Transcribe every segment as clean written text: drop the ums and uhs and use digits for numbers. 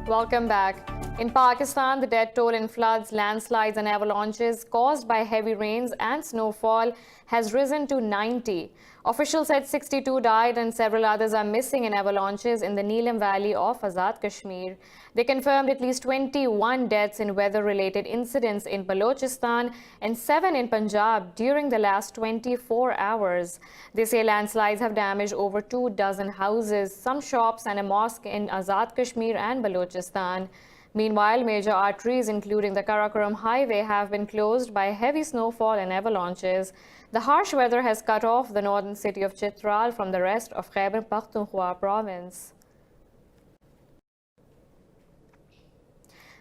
Welcome back. In Pakistan, the death toll in floods, landslides and avalanches caused by heavy rains and snowfall has risen to 90. Officials said 62 died and several others are missing in avalanches in the Neelam Valley of Azad Kashmir. They confirmed at least 21 deaths in weather-related incidents in Balochistan and 7 in Punjab during the last 24 hours. They say landslides have damaged over 24 houses, some shops and a mosque in Azad Kashmir and Balochistan. Meanwhile, major arteries, including the Karakoram Highway, have been closed by heavy snowfall and avalanches. The harsh weather has cut off the northern city of Chitral from the rest of Khyber Pakhtunkhwa province.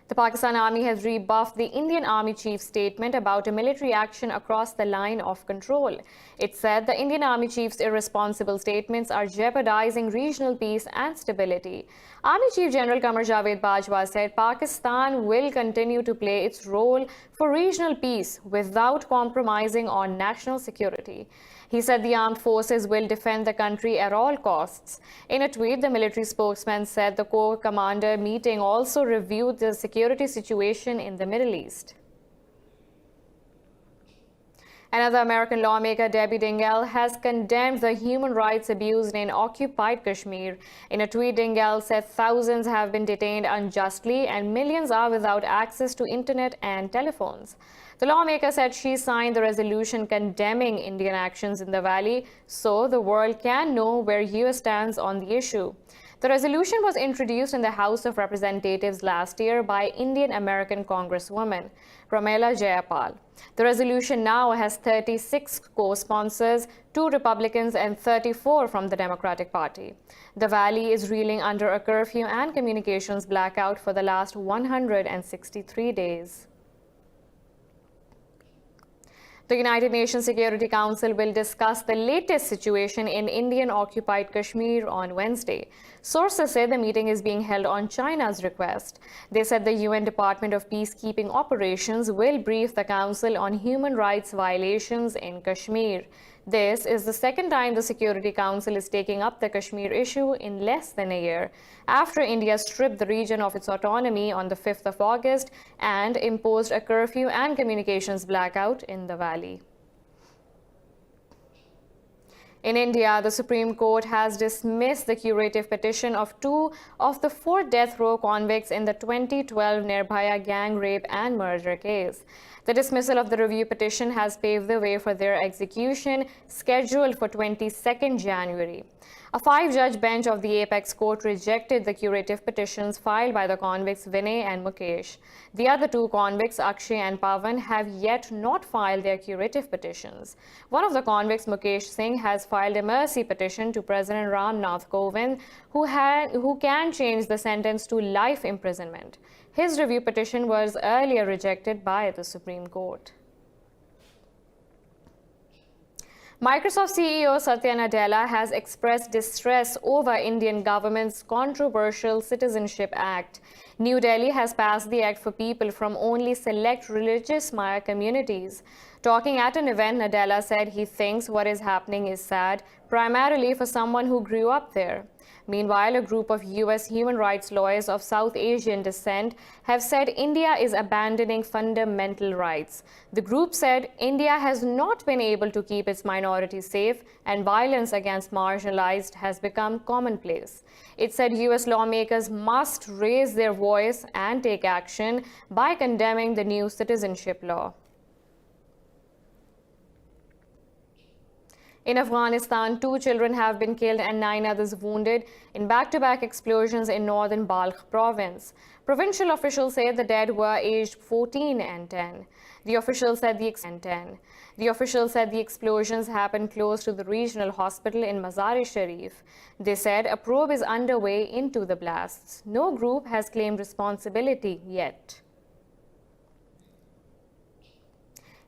The Pakistan Army has rebuffed the Indian Army Chief's statement about a military action across the line of control. It said the Indian Army Chief's irresponsible statements are jeopardizing regional peace and stability. Army Chief General Qamar Javed Bajwa said Pakistan will continue to play its role for regional peace without compromising on national security. He said the armed forces will defend the country at all costs. In a tweet, the military spokesman said the Corps Commander meeting also reviewed the security situation in the Middle East. Another American lawmaker, Debbie Dingell, has condemned the human rights abused in occupied Kashmir. In a tweet, Dingell said thousands have been detained unjustly and millions are without access to internet and telephones. The lawmaker said she signed the resolution condemning Indian actions in the valley so the world can know where US stands on the issue. The resolution was introduced in the House of Representatives last year by Indian-American Congresswoman Pramila Jayapal. The resolution now has 36 co-sponsors, 2 Republicans and 34 from the Democratic Party. The valley is reeling under a curfew and communications blackout for the last 163 days. The United Nations Security Council will discuss the latest situation in Indian-occupied Kashmir on Wednesday. Sources say the meeting is being held on China's request. They said the UN Department of Peacekeeping Operations will brief the Council on human rights violations in Kashmir. This is the second time the Security Council is taking up the Kashmir issue in less than a year, after India stripped the region of its autonomy on the 5th of August and imposed a curfew and communications blackout in the valley. In India, the Supreme Court has dismissed the curative petition of 2 of the 4 death row convicts in the 2012 Nirbhaya gang rape and murder case. The dismissal of the review petition has paved the way for their execution, scheduled for 22nd January. A 5-judge bench of the Apex Court rejected the curative petitions filed by the convicts Vinay and Mukesh. The other 2 convicts, Akshay and Pavan, have yet not filed their curative petitions. One of the convicts, Mukesh Singh, has filed a mercy petition to President Ram Nath Kovind, who can change the sentence to life imprisonment. His review petition was earlier rejected by the Supreme Court. Microsoft CEO Satya Nadella has expressed distress over Indian government's controversial Citizenship Act. New Delhi has passed the act for people from only select religious Maya communities. Talking at an event, Nadella said he thinks what is happening is sad, primarily for someone who grew up there. Meanwhile, a group of US human rights lawyers of South Asian descent have said India is abandoning fundamental rights. The group said India has not been able to keep its minorities safe and violence against marginalized has become commonplace. It said US lawmakers must raise their voice and take action by condemning the new citizenship law. In Afghanistan, 2 children have been killed and 9 others wounded in back-to-back explosions in northern Balkh province. Provincial officials say the dead were aged 14 and 10. The officials said the explosions happened close to the regional hospital in Mazar-e-Sharif. They said a probe is underway into the blasts. No group has claimed responsibility yet.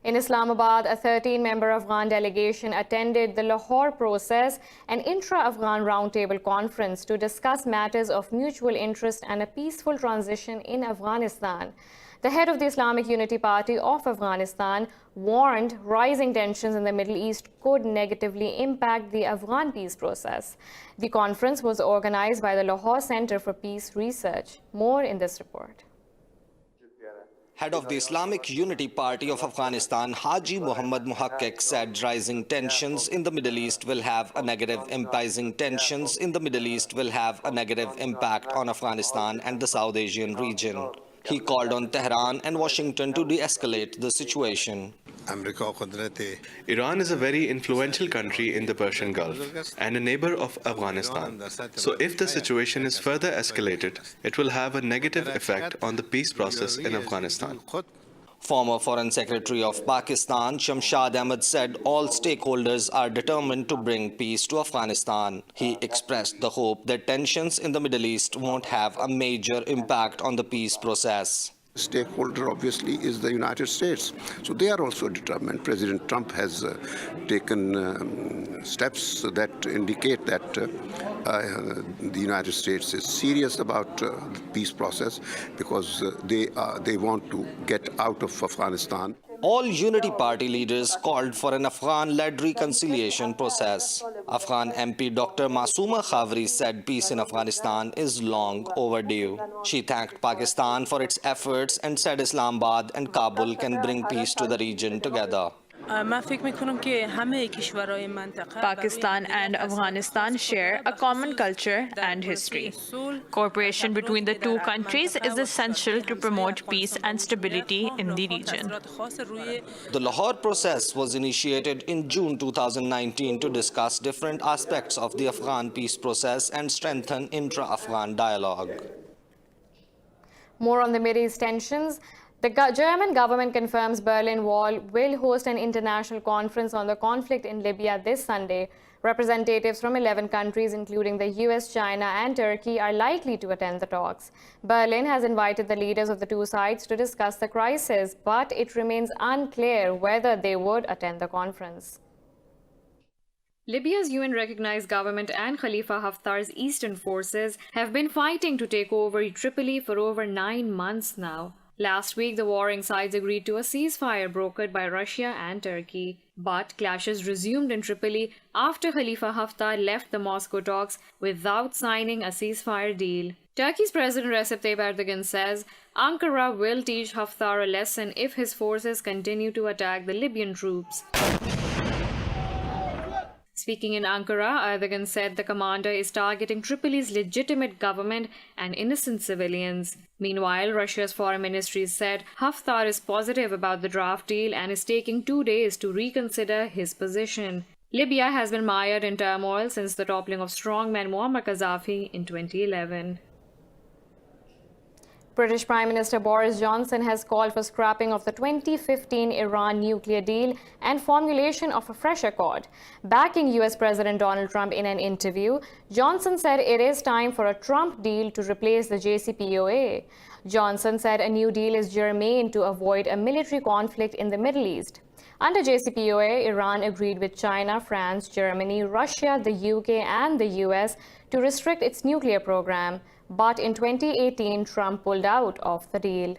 In Islamabad, a 13-member Afghan delegation attended the Lahore Process, an intra-Afghan roundtable conference to discuss matters of mutual interest and a peaceful transition in Afghanistan. The head of the Islamic Unity Party of Afghanistan warned rising tensions in the Middle East could negatively impact the Afghan peace process. The conference was organized by the Lahore Center for Peace Research. More in this report. Head of the Islamic Unity Party of Afghanistan, Haji Muhammad Muhakkik, said rising tensions in the Middle East will have a negative impact on Afghanistan and the South Asian region. He called on Tehran and Washington to de-escalate the situation. Iran is a very influential country in the Persian Gulf and a neighbor of Afghanistan. So if the situation is further escalated, it will have a negative effect on the peace process in Afghanistan. Former Foreign Secretary of Pakistan, Shamshad Ahmad, said all stakeholders are determined to bring peace to Afghanistan. He expressed the hope that tensions in the Middle East won't have a major impact on the peace process. Stakeholder obviously is the United States. So they are also determined. President Trump has taken steps that indicate that the United States is serious about the peace process because they want to get out of Afghanistan. All Unity Party leaders called for an Afghan-led reconciliation process. Afghan MP Dr. Masooma Khawri said peace in Afghanistan is long overdue. She thanked Pakistan for its efforts and said Islamabad and Kabul can bring peace to the region together. Pakistan and Afghanistan share a common culture and history. Cooperation between the two countries is essential to promote peace and stability in the region. The Lahore process was initiated in June 2019 to discuss different aspects of the Afghan peace process and strengthen intra-Afghan dialogue. More on the Mideast tensions. The German government confirms Berlin Wall will host an international conference on the conflict in Libya this Sunday. Representatives from 11 countries, including the US, China and Turkey, are likely to attend the talks. Berlin has invited the leaders of the two sides to discuss the crisis, but it remains unclear whether they would attend the conference. Libya's UN-recognized government and Khalifa Haftar's eastern forces have been fighting to take over Tripoli for over 9 months now. Last week, the warring sides agreed to a ceasefire brokered by Russia and Turkey. But clashes resumed in Tripoli after Khalifa Haftar left the Moscow talks without signing a ceasefire deal. Turkey's President Recep Tayyip Erdogan says Ankara will teach Haftar a lesson if his forces continue to attack the Libyan troops. Speaking in Ankara, Erdogan said the commander is targeting Tripoli's legitimate government and innocent civilians. Meanwhile, Russia's foreign ministry said Haftar is positive about the draft deal and is taking 2 days to reconsider his position. Libya has been mired in turmoil since the toppling of strongman Muammar Gaddafi in 2011. British Prime Minister Boris Johnson has called for scrapping of the 2015 Iran nuclear deal and formulation of a fresh accord. Backing US President Donald Trump in an interview, Johnson said it is time for a Trump deal to replace the JCPOA. Johnson said a new deal is germane to avoid a military conflict in the Middle East. Under JCPOA, Iran agreed with China, France, Germany, Russia, the UK and the US to restrict its nuclear program. But in 2018, Trump pulled out of the deal.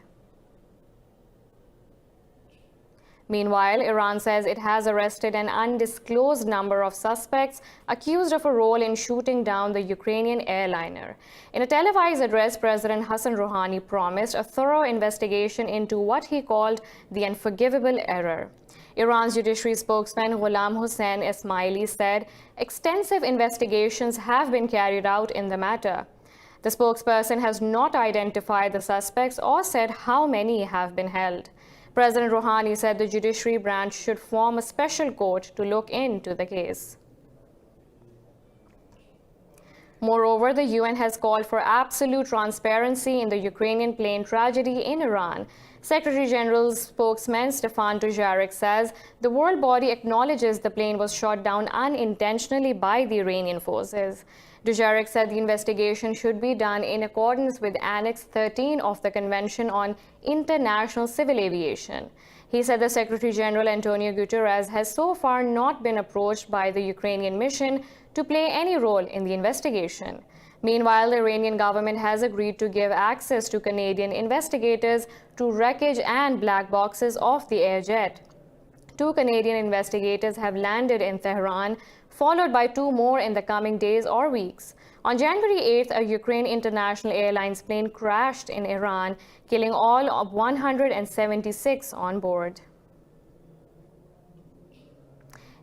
Meanwhile, Iran says it has arrested an undisclosed number of suspects accused of a role in shooting down the Ukrainian airliner. In a televised address, President Hassan Rouhani promised a thorough investigation into what he called the unforgivable error. Iran's judiciary spokesman Ghulam Hossein Esmaili said extensive investigations have been carried out in the matter. The spokesperson has not identified the suspects or said how many have been held. President Rouhani said the judiciary branch should form a special court to look into the case. Moreover, the UN has called for absolute transparency in the Ukrainian plane tragedy in Iran. Secretary General's spokesman Stefan Dujarric says the world body acknowledges the plane was shot down unintentionally by the Iranian forces. Dujarric said the investigation should be done in accordance with Annex 13 of the Convention on International Civil Aviation. He said the Secretary General Antonio Guterres has so far not been approached by the Ukrainian mission to play any role in the investigation. Meanwhile, the Iranian government has agreed to give access to Canadian investigators to wreckage and black boxes of the air jet. 2 Canadian investigators have landed in Tehran, followed by 2 more in the coming days or weeks. On January 8th, a Ukraine International Airlines plane crashed in Iran, killing all of 176 on board.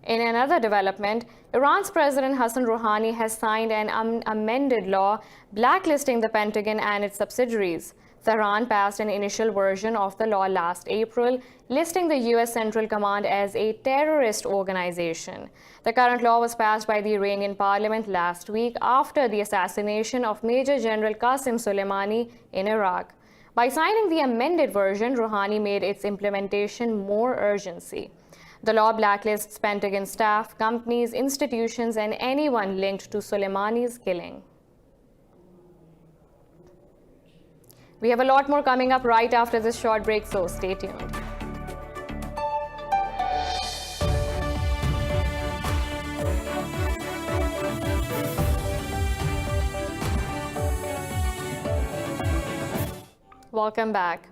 In another development, Iran's President Hassan Rouhani has signed an amended law blacklisting the Pentagon and its subsidiaries. Tehran passed an initial version of the law last April, listing the U.S. Central Command as a terrorist organization. The current law was passed by the Iranian parliament last week after the assassination of Major General Qasem Soleimani in Iraq. By signing the amended version, Rouhani made its implementation more urgency. The law blacklists Pentagon staff, companies, institutions, and anyone linked to Soleimani's killing. We have a lot more coming up right after this short break, so stay tuned. Welcome back.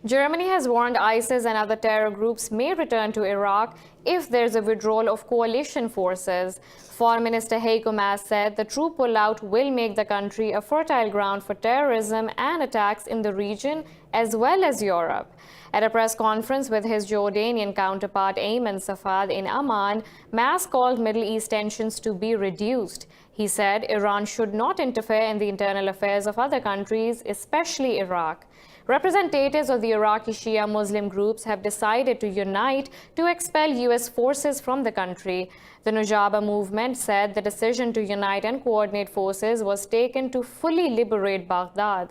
Germany has warned ISIS and other terror groups may return to Iraq if there's a withdrawal of coalition forces. Foreign Minister Heiko Maas said the troop pullout will make the country a fertile ground for terrorism and attacks in the region as well as Europe. At a press conference with his Jordanian counterpart Ayman Safad in Amman, Maas called Middle East tensions to be reduced. He said Iran should not interfere in the internal affairs of other countries, especially Iraq. Representatives of the Iraqi Shia Muslim groups have decided to unite to expel U.S. forces from the country. The Nujaba movement said the decision to unite and coordinate forces was taken to fully liberate Baghdad.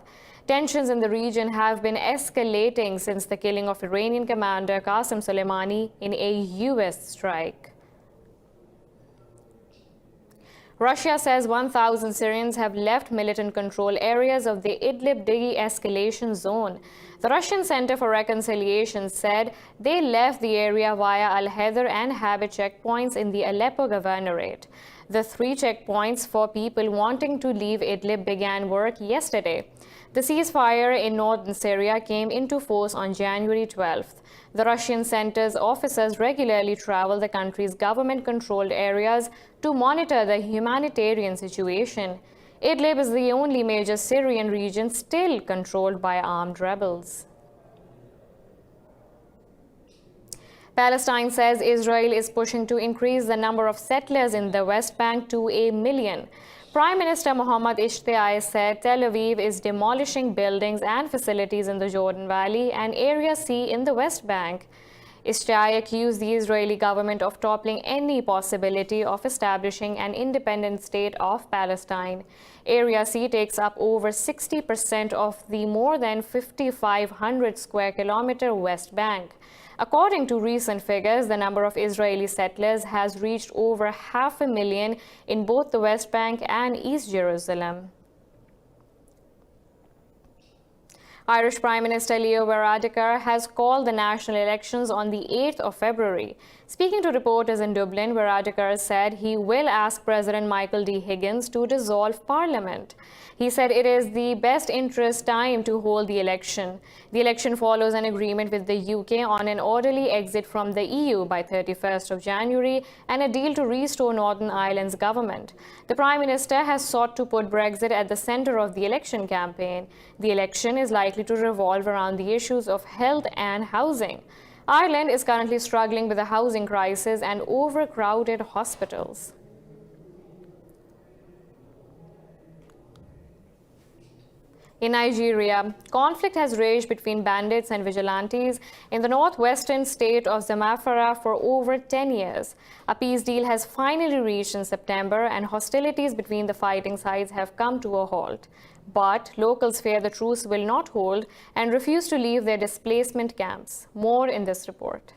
Tensions in the region have been escalating since the killing of Iranian commander Qasem Soleimani in a U.S. strike. Russia says 1,000 Syrians have left militant-controlled areas of the Idlib de-escalation zone. The Russian Center for Reconciliation said they left the area via Al-Hedr and Habit checkpoints in the Aleppo governorate. The 3 checkpoints for people wanting to leave Idlib began work yesterday. The ceasefire in northern Syria came into force on January 12th. The Russian center's officers regularly travel the country's government-controlled areas to monitor the humanitarian situation. Idlib is the only major Syrian region still controlled by armed rebels. Palestine says Israel is pushing to increase the number of settlers in the West Bank to 1 million. Prime Minister Mohammad Ishtiai said Tel Aviv is demolishing buildings and facilities in the Jordan Valley and Area C in the West Bank. Ishtiai accused the Israeli government of toppling any possibility of establishing an independent state of Palestine. Area C takes up over 60% of the more than 5,500 square kilometer West Bank. According to recent figures, the number of Israeli settlers has reached over 500,000 in both the West Bank and East Jerusalem. Irish Prime Minister Leo Varadkar has called the national elections on the 8th of February. Speaking to reporters in Dublin, Varadkar said he will ask President Michael D. Higgins to dissolve Parliament. He said it is the best interest time to hold the election. The election follows an agreement with the UK on an orderly exit from the EU by 31st of January and a deal to restore Northern Ireland's government. The Prime Minister has sought to put Brexit at the centre of the election campaign. The election is likely to revolve around the issues of health and housing. Ireland is currently struggling with a housing crisis and overcrowded hospitals. In Nigeria, conflict has raged between bandits and vigilantes in the northwestern state of Zamfara for over 10 years. A peace deal has finally reached in September, and hostilities between the fighting sides have come to a halt. But locals fear the truce will not hold and refuse to leave their displacement camps. More in this report.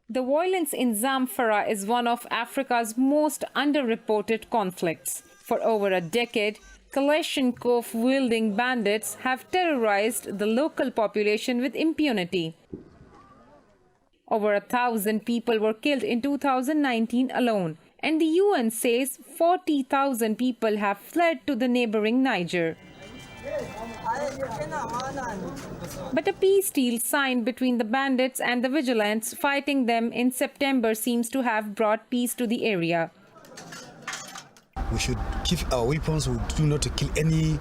The violence in Zamfara is one of Africa's most underreported conflicts. For over a decade, Kalashnikov-wielding bandits have terrorized the local population with impunity. Over 1,000 people were killed in 2019 alone, and the UN says 40,000 people have fled to the neighboring Niger. But a peace deal signed between the bandits and the vigilantes fighting them in September seems to have brought peace to the area. We should keep our weapons. We do not kill any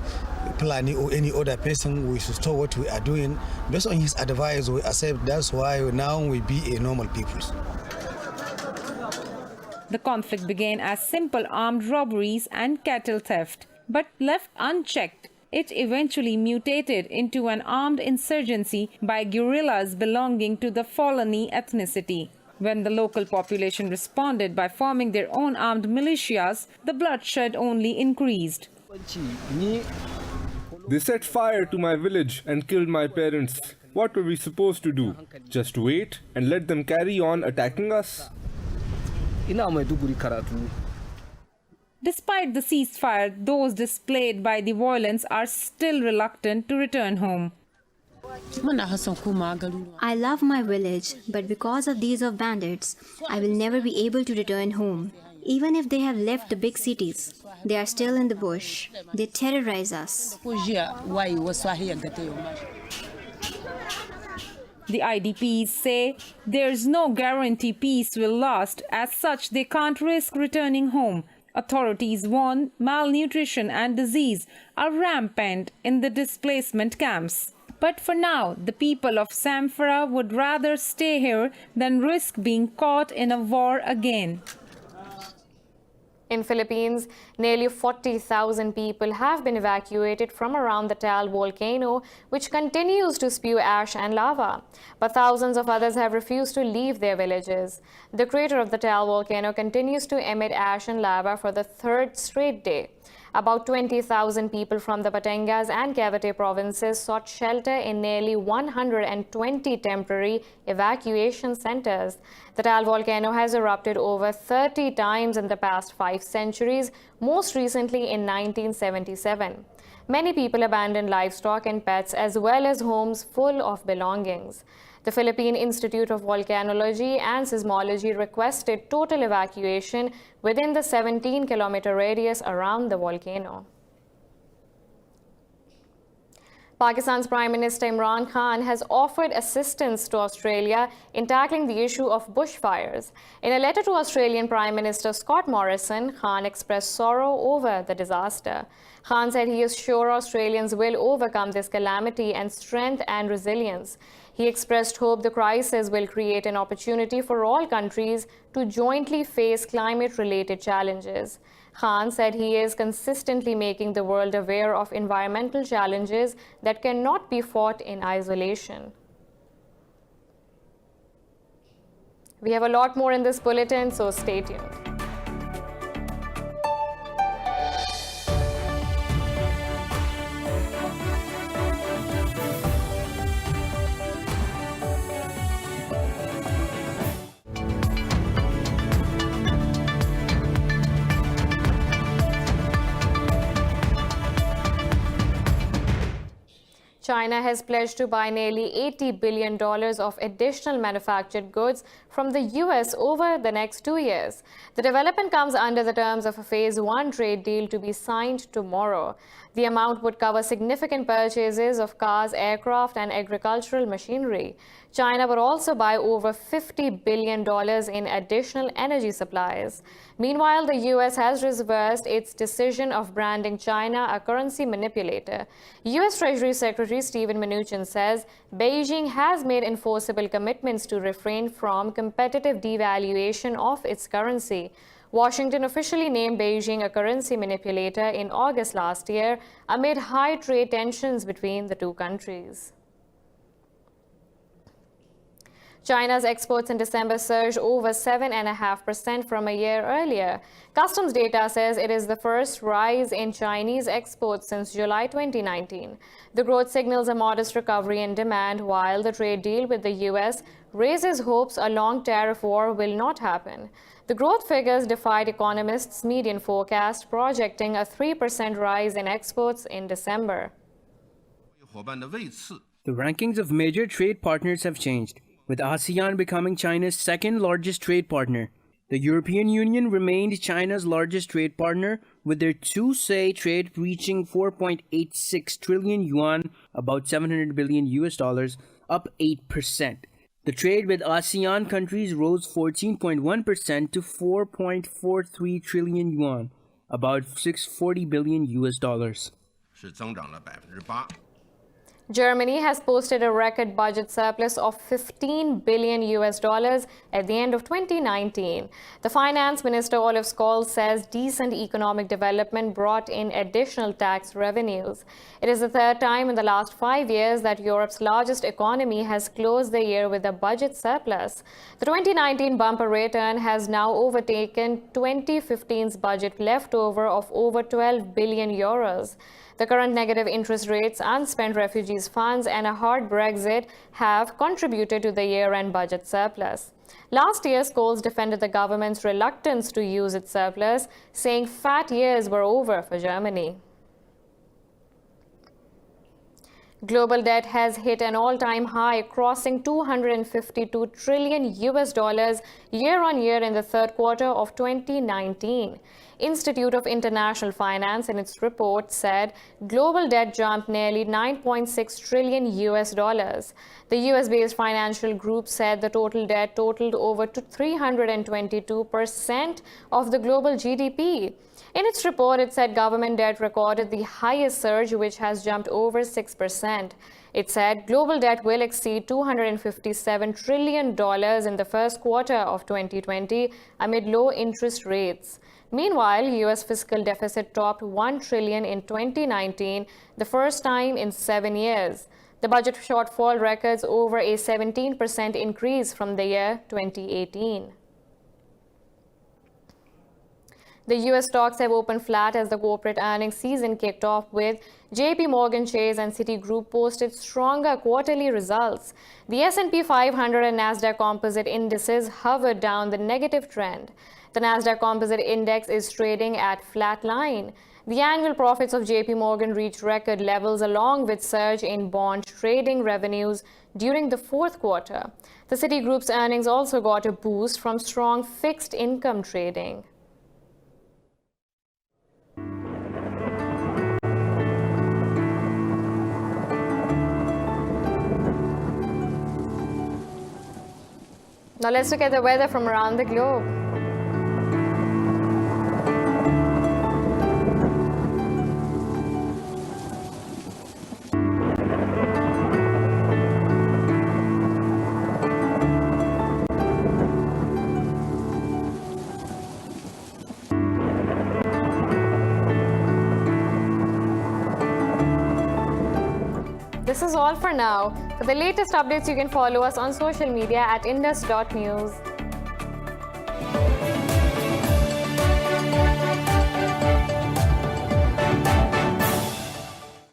Fulani or any other person. We should stop what we are doing. Based on his advice, we accept. That's why now we be a normal people. The conflict began as simple armed robberies and cattle theft, but left unchecked, it eventually mutated into an armed insurgency by guerrillas belonging to the Fulani ethnicity. When the local population responded by forming their own armed militias, the bloodshed only increased. They set fire to my village and killed my parents. What were we supposed to do? Just wait and let them carry on attacking us? Despite the ceasefire, those displaced by the violence are still reluctant to return home. I love my village, but because of these of bandits, I will never be able to return home. Even if they have left the big cities, they are still in the bush. They terrorize us. The IDPs say there's no guarantee peace will last. As such, they can't risk returning home. Authorities warn malnutrition and disease are rampant in the displacement camps. But for now, the people of Zamfara would rather stay here than risk being caught in a war again. In Philippines, nearly 40,000 people have been evacuated from around the Taal volcano, which continues to spew ash and lava. But thousands of others have refused to leave their villages. The crater of the Taal volcano continues to emit ash and lava for the third straight day. About 20,000 people from the Batangas and Cavite provinces sought shelter in nearly 120 temporary evacuation centers. The Taal volcano has erupted over 30 times in the past 5 centuries, most recently in 1977. Many people abandoned livestock and pets as well as homes full of belongings. The Philippine Institute of Volcanology and Seismology requested total evacuation within the 17-kilometer radius around the volcano. Pakistan's Prime Minister Imran Khan has offered assistance to Australia in tackling the issue of bushfires. In a letter to Australian Prime Minister Scott Morrison, Khan expressed sorrow over the disaster. Khan said he is sure Australians will overcome this calamity and strength and resilience. He expressed hope the crisis will create an opportunity for all countries to jointly face climate-related challenges. Khan said he is consistently making the world aware of environmental challenges that cannot be fought in isolation. We have a lot more in this bulletin, so stay tuned. China has pledged to buy nearly $80 billion of additional manufactured goods from the U.S. over the next 2 years. The development comes under the terms of a Phase 1 trade deal to be signed tomorrow. The amount would cover significant purchases of cars, aircraft, and agricultural machinery. China would also buy over $50 billion in additional energy supplies. Meanwhile, the U.S. has reversed its decision of branding China a currency manipulator. U.S. Treasury Secretary Steven Mnuchin says Beijing has made enforceable commitments to refrain from competitive devaluation of its currency. Washington officially named Beijing a currency manipulator in August last year amid high trade tensions between the two countries. China's exports in December surged over 7.5% from a year earlier. Customs data says it is the first rise in Chinese exports since July 2019. The growth signals a modest recovery in demand, while the trade deal with the U.S. raises hopes a long tariff war will not happen. The growth figures defied economists' median forecast, projecting a 3% rise in exports in December. The rankings of major trade partners have changed, with ASEAN becoming China's second largest trade partner. The European Union remained China's largest trade partner, with their two-say trade reaching 4.86 trillion yuan, about $700 billion US, up 8%. The trade with ASEAN countries rose 14.1% to 4.43 trillion yuan, about $640 billion US. Germany has posted a record budget surplus of 15 billion US dollars at the end of 2019. The finance minister Olaf Scholz says decent economic development brought in additional tax revenues. It is the third time in the last 5 years that Europe's largest economy has closed the year with a budget surplus. The 2019 bumper return has now overtaken 2015's budget leftover of over 12 billion euros. The current negative interest rates, unspent refugees funds, and a hard Brexit have contributed to the year-end budget surplus. Last year, Scholz defended the government's reluctance to use its surplus, saying fat years were over for Germany. Global debt has hit an all-time high, crossing 252 trillion US dollars year-on-year in the third quarter of 2019. Institute of International Finance in its report said global debt jumped nearly 9.6 trillion US dollars. The US-based financial group said the total debt totaled over 322% of the global GDP. In its report, it said government debt recorded the highest surge, which has jumped over 6%. It said global debt will exceed $257 trillion in the first quarter of 2020 amid low interest rates. Meanwhile, U.S. fiscal deficit topped $1 trillion in 2019, the first time in 7 years. The budget shortfall records over a 17% increase from the year 2018. The U.S. stocks have opened flat as the corporate earnings season kicked off, with JP Morgan Chase and Citigroup posted stronger quarterly results. The S&P 500 and Nasdaq Composite indices hovered down the negative trend. The Nasdaq Composite Index is trading at flat line. The annual profits of JP Morgan reached record levels along with surge in bond trading revenues during the fourth quarter. The Citigroup's earnings also got a boost from strong fixed income trading. Now let's look at the weather from around the globe. This is all for now. For the latest updates, you can follow us on social media at indus.news.